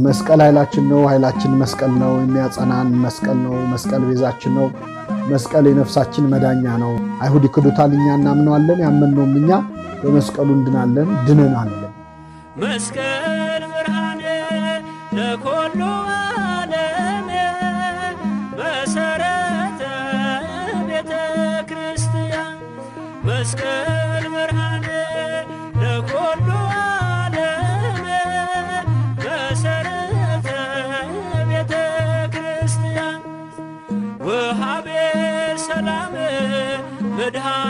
መስቀል ኃይላችን ነው። ኃይላችን መስቀል ነው። የሚያጸናን መስቀል ነው። መስቀል ቤዛችን ነው። መስቀል የነፍሳችን መዳኛ ነው። አይሁድ ይክዱታል፣ እኛ እናምነዋለን። ያመንነውም እኛ በመስቀሉ እንድናለን፣ ድነናለን። መስቀል ብርሃነ ለኩሉ ዓለም መሰረተ ቤተ ክርስቲያን መስቀል ብርሃነ ለኩሉ ዓለም መሰረተ ቤተ ክርስቲያን ወሃቤ ሰላም መድኃኔ